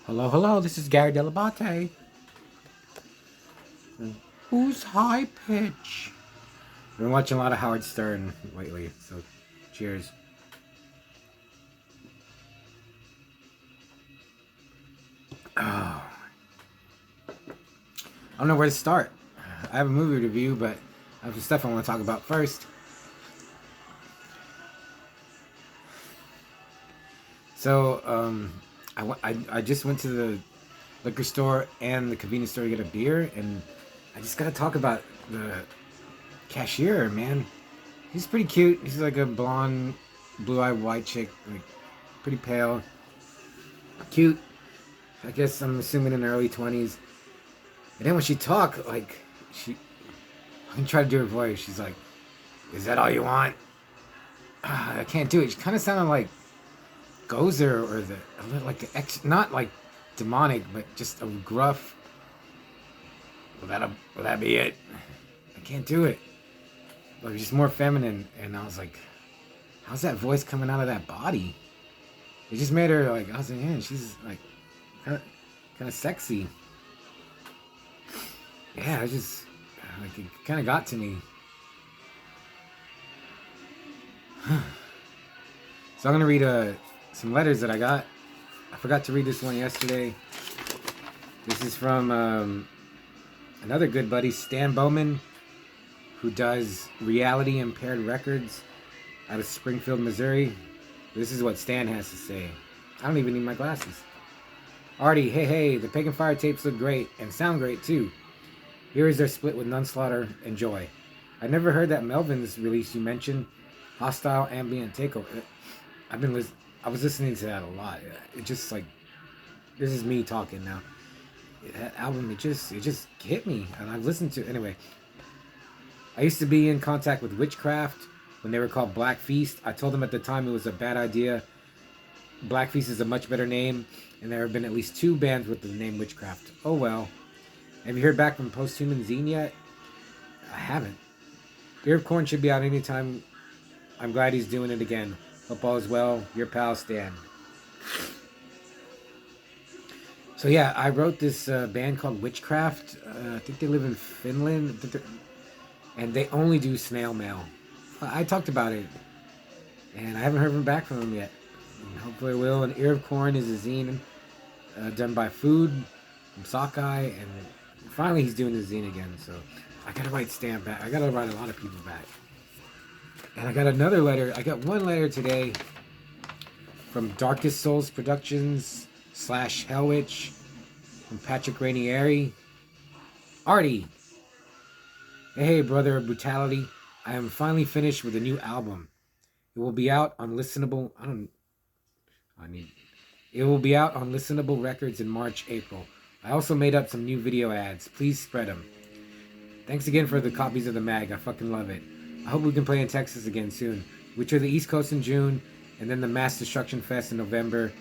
Hello, hello, this is Gary Delabate. Who's high pitch? I've been watching a lot of Howard Stern lately, so cheers. Oh. I don't know where to start. I have a movie review, but I have some stuff I want to talk about first. So, I just went to the liquor store and the convenience store to get a beer, and I just gotta talk about the cashier, man. He's pretty cute. He's like a blonde, blue-eyed white chick, like pretty pale, cute. I guess I'm assuming in her early 20s. And then when she talked, like I can try to do her voice. She's like, "Is that all you want?" I can't do it. She kind of sounded like Gozer or a little like the ex, not like demonic, but just a gruff. Will that be it? I can't do it. Like just more feminine, and I was like, how's that voice coming out of that body? It just made her like, I was like, yeah, she's like kind of sexy. Yeah, it just like it kind of got to me. So I'm gonna read some letters that I got. I forgot to read this one yesterday. This is from another good buddy, Stan Bowman, who does Reality Impaired Records out of Springfield, Missouri. This is what Stan has to say. I don't even need my glasses. Artie, hey, the Pagan Fire tapes look great and sound great too. Here is their split with Nunslaughter and Joy. I never heard that Melvin's release you mentioned, Hostile Ambient Takeover. I was listening to that a lot. It just like, this is me talking now. That album, it just hit me, and I've listened to it. Anyway, I used to be in contact with Witchcraft when they were called Black Feast. I told them at the time it was a bad idea. Black Feast is a much better name, and there have been at least 2 bands with the name Witchcraft. Oh well. Have you heard back from Posthuman Zine yet? I haven't. Ear of Corn should be out anytime. I'm glad he's doing it again. Hope all is well. Your pal, Stan. So yeah, I wrote this band called Witchcraft. I think they live in Finland. And they only do snail mail. I talked about it, and I haven't heard back from them yet. And hopefully I will. And Ear of Corn is a zine done by Food from Sockeye, and finally he's doing the zine again. So I gotta write Stan back. I gotta write a lot of people back. And I got another letter. I got one letter today from Darkest Souls Productions / Hellwitch from Patrick Rainieri. Artie. Hey, brother of brutality. I am finally finished with a new album. It will be out on listenable. It will be out on listenable records in March, April. I also made up some new video ads. Please spread them. Thanks again for the copies of the mag. I fucking love it. I hope we can play in Texas again soon. We tour the East Coast in June, and then the Mass Destruction Fest in November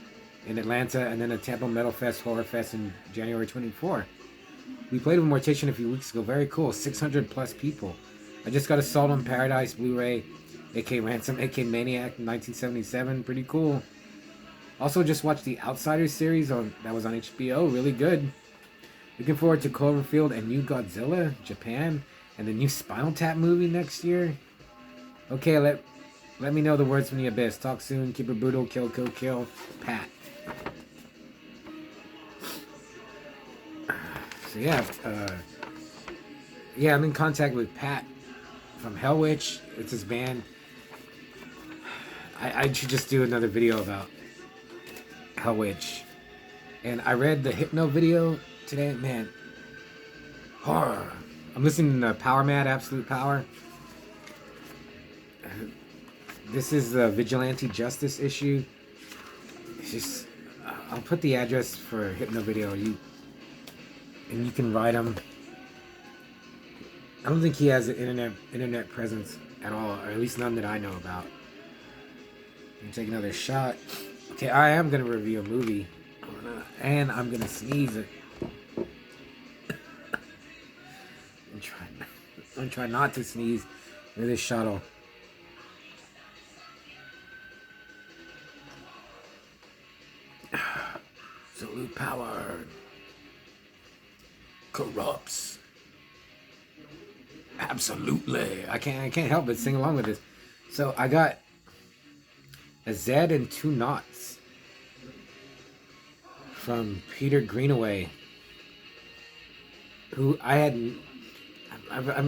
in Atlanta, and then a Tampa Metal Fest Horror Fest in January 24. We played with Mortician a few weeks ago. Very cool. 600 plus people. I just got Assault on Paradise Blu-ray, AK Ransom, AK Maniac 1977. Pretty cool. Also just watched the Outsiders series that was on HBO. Really good. Looking forward to Cloverfield and New Godzilla, Japan, and the new Spinal Tap movie next year. Okay, let me know the words from the abyss. Talk soon. Keep it brutal. Kill. Pat. So yeah, I'm in contact with Pat from Hellwitch. It's his band. I should just do another video about Hellwitch. And I read the HYPNO-VIDEO today. Man, horror. I'm listening to Power Mad, Absolute Power. This is the Vigilante Justice issue. It's just, I'll put the address for HYPNO-VIDEO. And you can write him. I don't think he has an internet presence at all, or at least none that I know about. I'm gonna take another shot. Okay, I am gonna review a movie, and I'm gonna sneeze it. I'm try not to sneeze with this shuttle. absolute power corrupts. Absolutely. I can't help but sing along with this. So I got a Zed and Two Noughts from Peter Greenaway, who I'm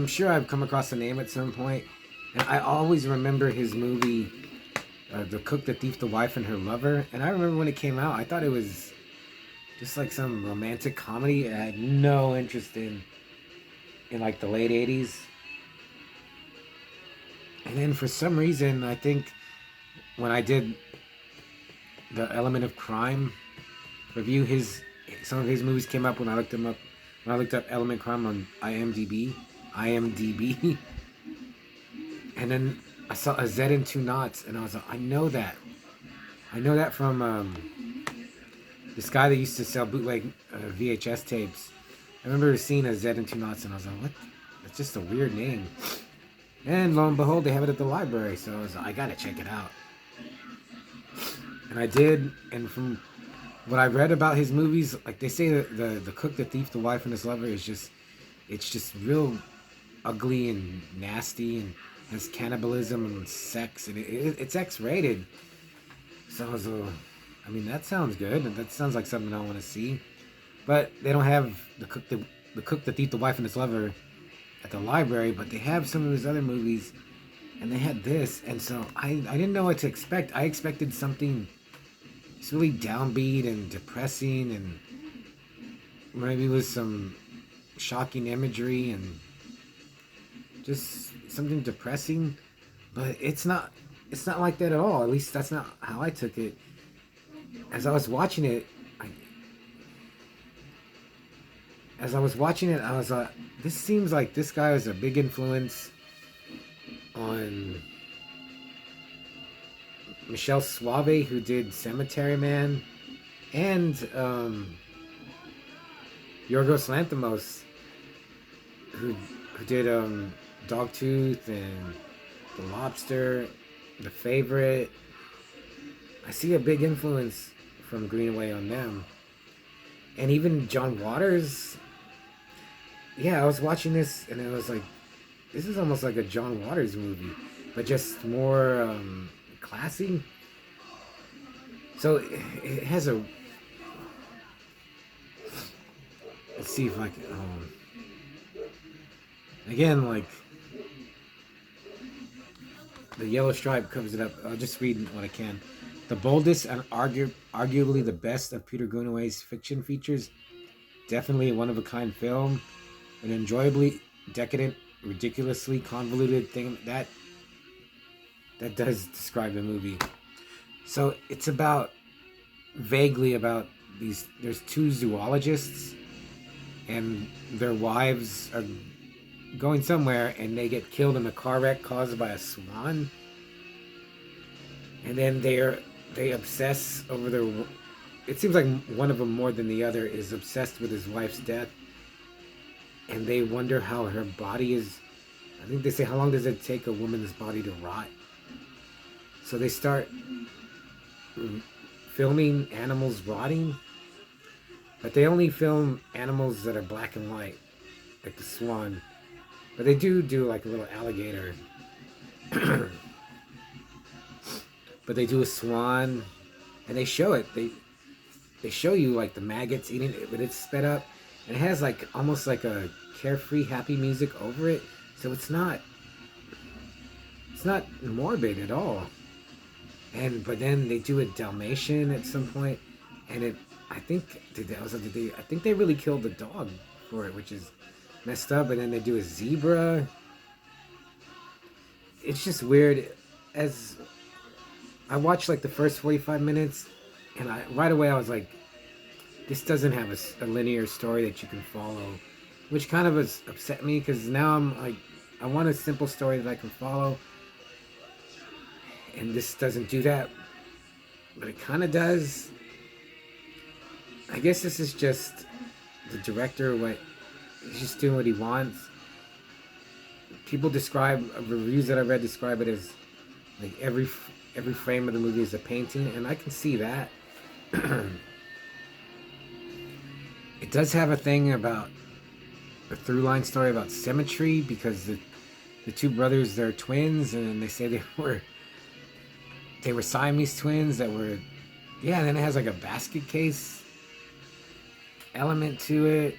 sure I've come across the name at some point, and I always remember his movie, The Cook, the Thief, the Wife, and Her Lover. And I remember when it came out, I thought it was just like some romantic comedy, and I had no interest in like the late 80s. And then for some reason, I think when I did the Element of Crime review, some of his movies came up when I looked them up. When I looked up Element of Crime on IMDb, and then I saw a Zed and Two Noughts, and I was like, I know that from this guy that used to sell bootleg VHS tapes. I remember seeing a Zed and Two Noughts, and I was like, what? That's just a weird name. And lo and behold, they have it at the library, so I was like, I gotta check it out. And I did, and from what I read about his movies, like they say that the Cook, the Thief, the Wife, and His Lover is it's just real ugly and nasty, and has cannibalism and sex, and it's X-rated. So I was I mean, that sounds good, and that sounds like something I want to see. But they don't have the Cook, the Thief, the Wife, and His Lover at the library, but they have some of his other movies, and they had this, and so I didn't know what to expect. I expected something it's really downbeat and depressing, and maybe with some shocking imagery and just something depressing, but it's not like that at all. At least that's not how I took it. As I was watching it, I was like, this seems like this guy was a big influence on Michelle Suave, who did Cemetery Man, and Yorgos Lanthimos, who did Dogtooth and The Lobster, The Favorite. I see a big influence from Greenaway on them. And even John Waters. Yeah, I was watching this and it was like, this is almost like a John Waters movie, but just more classy. So it has a... Let's see if I can... again, like... The yellow stripe covers it up. I'll just read what I can. The boldest and arguably the best of Peter Greenaway's fiction features. Definitely a one-of-a-kind film. An enjoyably decadent, ridiculously convoluted thing. That does describe the movie. So it's vaguely about these... There's two zoologists, and their wives are going somewhere, and they get killed in a car wreck caused by a swan. And then they obsess over their... It seems like one of them more than the other is obsessed with his wife's death. And they wonder how her body is... I think they say, how long does it take a woman's body to rot? So they start filming animals rotting. But they only film animals that are black and white, like the swan. But they do like a little alligator. But they do a swan, and they show it. They show you like the maggots eating it, but it's sped up, and it has like almost like a carefree, happy music over it. So it's not morbid at all. But then they do a Dalmatian at some point, and I think they really killed the dog for it, which is messed up. And then they do a zebra. It's just weird. As I watched like the first 45 minutes, and right away I was like, this doesn't have a linear story that you can follow, which kind of has upset me, because now I'm like, I want a simple story that I can follow, and this doesn't do that, but it kind of does. I guess this is just the director, he's just doing what he wants. People reviews that I read describe it as like every frame of the movie is a painting, and I can see that. does have a thing about a through line story about symmetry, because the two brothers, they're twins, and they say they were Siamese twins that were, yeah. And then it has like a basket case element to it,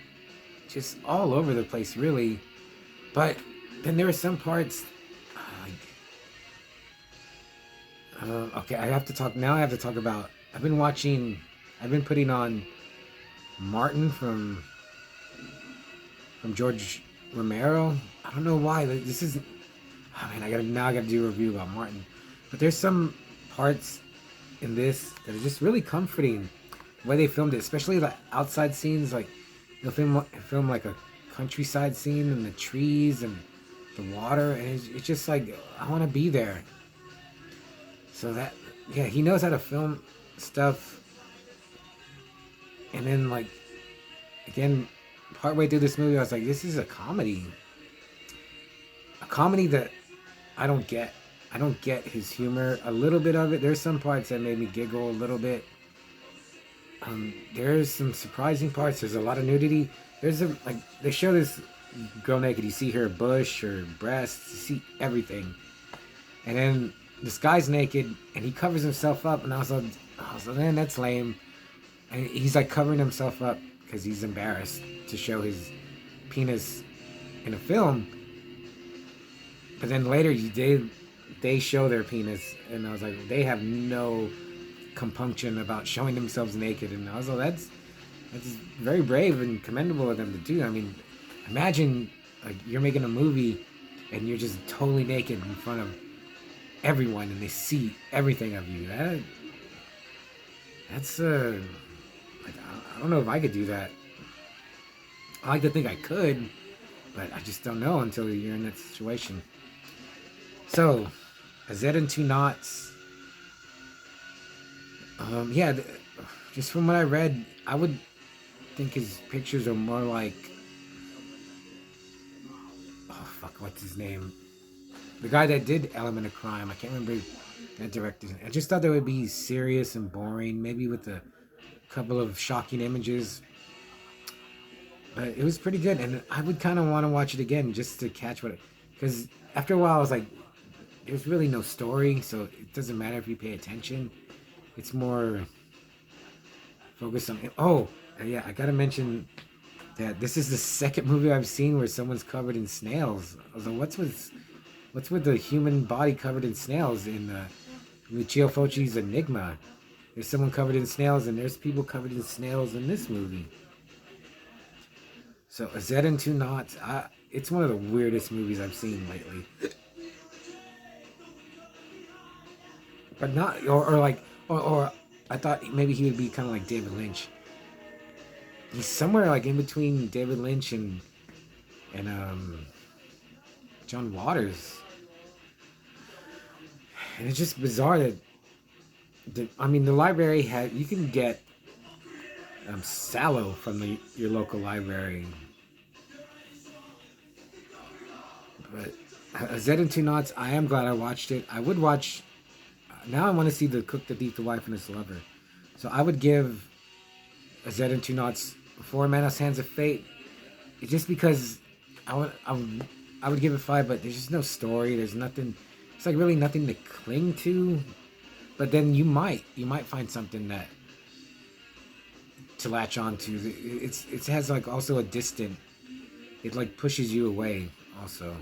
just all over the place, really. But then there are some parts. Okay, I have to talk now. I have to talk about. I've been putting on Martin from George Romero. I don't know why. This is. Oh man, I gotta do a review about Martin. But there's some parts in this that are just really comforting. The way they filmed it, especially the outside scenes, like they'll film like a countryside scene and the trees and the water, and it's just like I want to be there. So that, yeah, he knows how to film stuff. And then, like, again, partway through this movie, I was like, this is a comedy. A comedy that I don't get. I don't get his humor. A little bit of it. There's some parts that made me giggle a little bit. There's some surprising parts. There's a lot of nudity. They show this girl naked. You see her bush, her breasts. You see everything. And then this guy's naked, and he covers himself up. And I was like, man, that's lame. And he's like covering himself up because he's embarrassed to show his penis in a film. But then later, they show their penis, and I was like, they have no compunction about showing themselves naked. And I was like, that's very brave and commendable of them to do. I mean, imagine like you're making a movie and you're just totally naked in front of everyone, and they see everything of you. That's like, I don't know if I could do that. I like to think I could, but I just don't know until you're in that situation. So, Zed and Two Noughts. Yeah, just from what I read, I would think his pictures are more like, oh fuck, what's his name? The guy that did Element of Crime. I can't remember that director. I just thought they would be serious and boring, maybe with a couple of shocking images. But it was pretty good, and I would kind of want to watch it again just to catch because after a while I was like, there's really no story, so it doesn't matter if you pay attention. It's more focused on. Oh, yeah, I gotta mention that this is the second movie I've seen where someone's covered in snails. I was like, what's with the human body covered in snails in Lucio Fulci's Enigma? There's someone covered in snails, and there's people covered in snails in this movie. So, Zed and Two Noughts, it's one of the weirdest movies I've seen lately. But not, or I thought maybe he would be kind of like David Lynch. He's somewhere like in between David Lynch and John Waters. And it's just bizarre that the library you can get Sallow from your local library. But Zed and Two Noughts, I am glad I watched it. I would watch. Now I want to see The Cook, the Thief, the Wife, and His Lover. So I would give Zed and Two Noughts before Manos Hands of Fate. It's just because I would give it 5, but there's just no story. There's nothing. It's like really nothing to cling to. But then you might find something to latch on to. It has like also a distant. It like pushes you away also.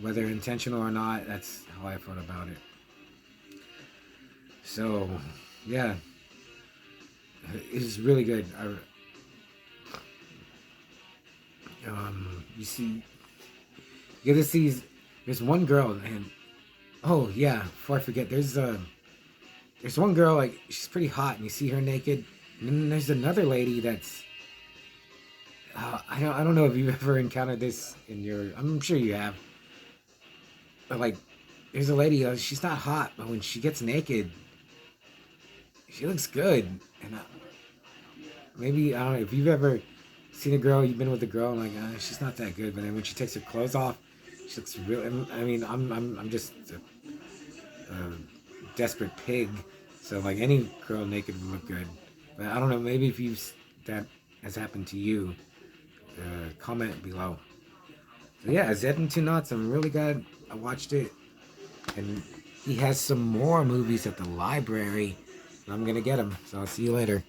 Whether intentional or not, that's how I felt about it. So, yeah, it's really good. You get to see. There's one girl, and oh yeah, before I forget, there's one girl, like she's pretty hot, and you see her naked, and then there's another lady that's. I don't know if you've ever encountered this I'm sure you have. But like, there's a lady. She's not hot, but when she gets naked. She looks good, and maybe I don't know if you've ever seen a girl, you've been with a girl, and like she's not that good, but then when she takes her clothes off, she looks real. I mean, I'm just a desperate pig, so like any girl naked would look good. But I don't know, maybe if has happened to you, comment below. So yeah, Zed and Two Noughts, I'm really glad I watched it. And he has some more movies at the library. I'm gonna get them, so I'll see you later.